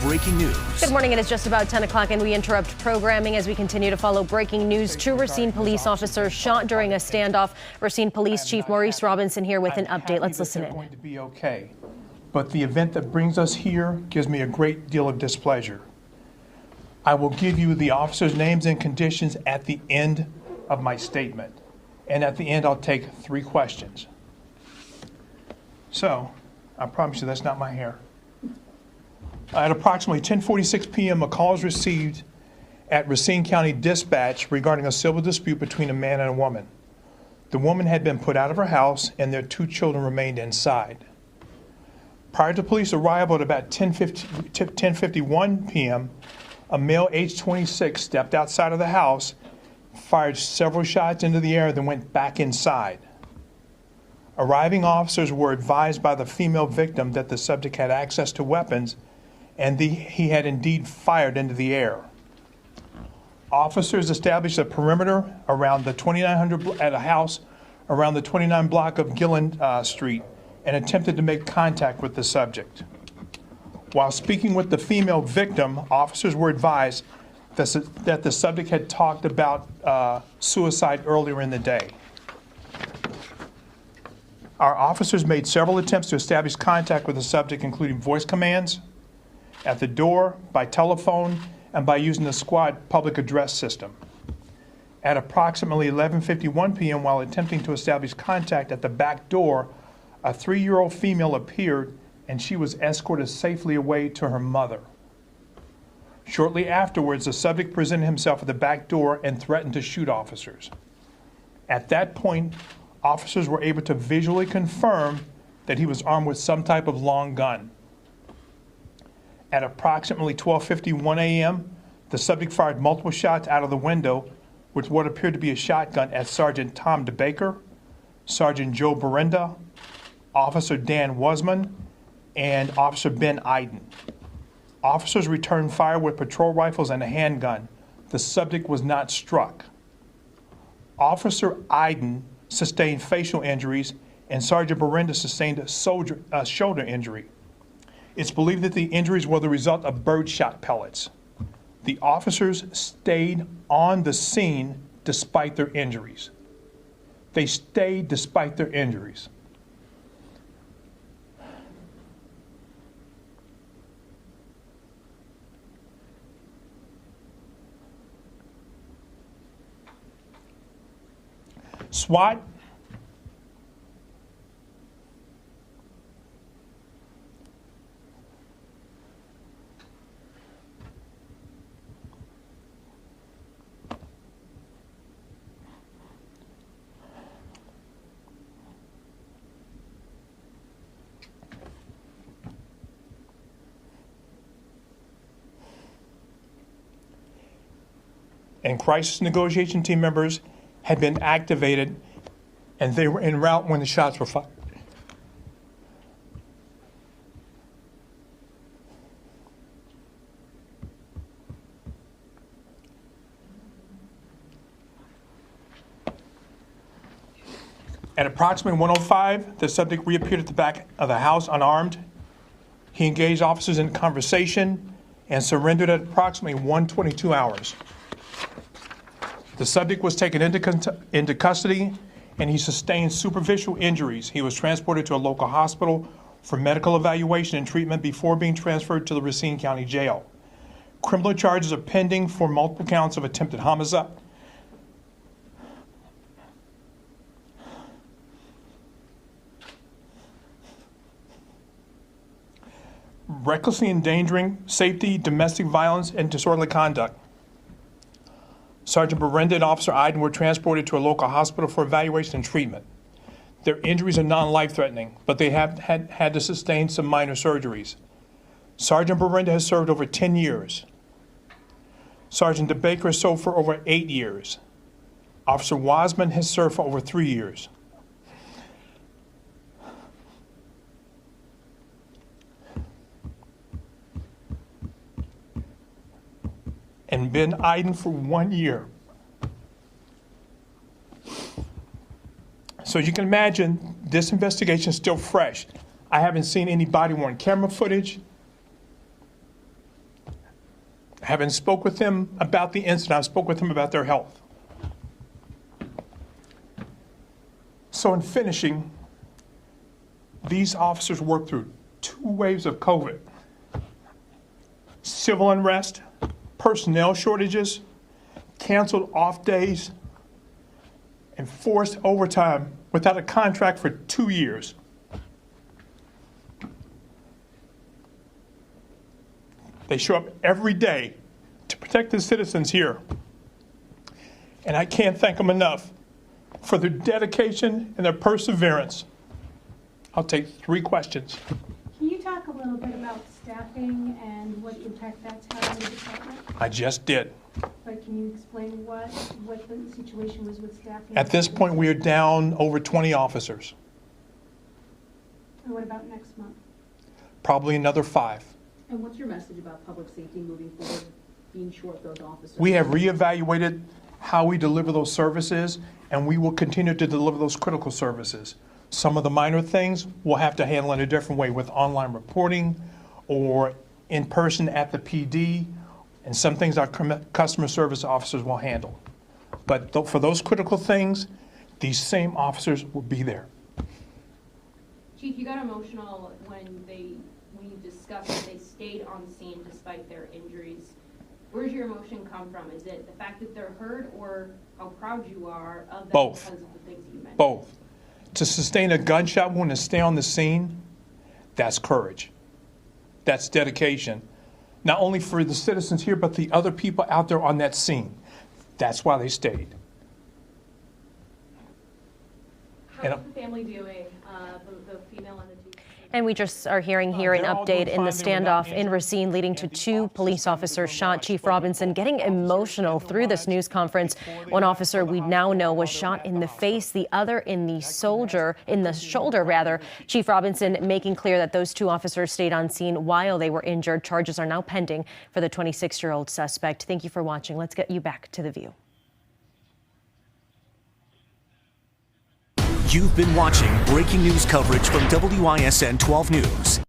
breaking news. Good morning. It is just about 10 o'clock and we interrupt programming as we continue to follow breaking news. Two Racine police officers shot during a standoff. Racine Police Chief Maurice Robinson here with an update. Let's listen in. Going to be okay, but the event that brings us here gives me a great deal of displeasure. I will give you the officers' names and conditions at the end of my statement. And at the end, I'll take 3 questions. So, I promise you that's not my hair. At approximately 10:46 p.m., a call was received at Racine County Dispatch regarding a civil dispute between a man and a woman. The woman had been put out of her house and their 2 children remained inside. Prior to police arrival at about 10:51 p.m., a male age 26 stepped outside of the house, fired several shots into the air, then went back inside. Arriving officers were advised by the female victim that the subject had access to weapons and he had indeed fired into the air. Officers established a perimeter around the 2900 at a house around the 29 block of Gillen Street and attempted to make contact with the subject. While speaking with the female victim, officers were advised that the subject had talked about suicide earlier in the day. Our officers made several attempts to establish contact with the subject, including voice commands, at the door, by telephone, and by using the squad public address system. At approximately 11:51 p.m., while attempting to establish contact at the back door, a 3-year-old female appeared and she was escorted safely away to her mother. Shortly afterwards, the subject presented himself at the back door and threatened to shoot officers. At that point, officers were able to visually confirm that he was armed with some type of long gun. At approximately 12:51 a.m., the subject fired multiple shots out of the window with what appeared to be a shotgun at Sergeant Tom DeBaker, Sergeant Joe Berenda, Officer Dan Wasman, and Officer Ben Iden. Officers returned fire with patrol rifles and a handgun. The subject was not struck. Officer Iden sustained facial injuries, and Sergeant Berenda sustained a shoulder injury. It's believed that the injuries were the result of birdshot pellets. The officers stayed on the scene despite their injuries. They stayed despite their injuries. SWAT and crisis negotiation team members had been activated, and they were en route when the shots were fired. At approximately 1:05, the subject reappeared at the back of the house unarmed. He engaged officers in conversation and surrendered at approximately 1:22 hours. The subject was taken into custody and he sustained superficial injuries. He was transported to a local hospital for medical evaluation and treatment before being transferred to the Racine County Jail. Criminal charges are pending for multiple counts of attempted homicide, recklessly endangering safety, domestic violence, and disorderly conduct. Sergeant Berenda and Officer Iden were transported to a local hospital for evaluation and treatment. Their injuries are non-life-threatening, but they have had to sustain some minor surgeries. Sergeant Berenda has served over 10 years. Sergeant DeBaker has served for over 8 years. Officer Wasman has served for over 3 years. And Ben Iden for 1 year. So you can imagine this investigation is still fresh. I haven't seen any body-worn camera footage. I haven't spoke with them about the incident. I spoke with them about their health. So in finishing, these officers worked through 2 waves of COVID, civil unrest, personnel shortages, canceled off days, and forced overtime without a contract for 2 years. They show up every day to protect the citizens here. And I can't thank them enough for their dedication and their perseverance. I'll take 3 questions. Can you talk a little bit about staffing and what impact that's had on the department? I just did. But can you explain what the situation was with staffing? At this point, we are down over 20 officers, And what about next month? probably another 5. And what's your message about public safety moving forward, being short those officers? We have reevaluated how we deliver those services, and we will continue to deliver those critical services. Some of the minor things we'll have to handle in a different way with online reporting or in person at the PD, and some things our customer service officers will handle. But for those critical things, these same officers will be there. Chief, you got emotional when you discussed that they stayed on scene despite their injuries. Where's your emotion come from? Is it the fact that they're hurt, or how proud you are of them Both. because of the things that you mentioned? Both. To sustain a gunshot wound and stay on the scene, that's courage. That's dedication. Not only for the citizens here, but the other people out there on that scene. That's why they stayed. How is the family doing, the female and the 2? And we just are hearing here an They're all update doing in the fine. They were not standoff in injured. Racine, leading to And the 2 police officers shot. Chief Robinson getting Officers emotional in the through this lodge news conference. before they One left officer for the we now know was hospital, shot while they in were the at the face, the other in the shoulder rather. Chief Robinson making clear that those 2 officers stayed on scene while they were injured. Charges are now pending for the 26-year-old suspect. Thank you for watching. Let's get you back to The View. You've been watching breaking news coverage from WISN 12 News.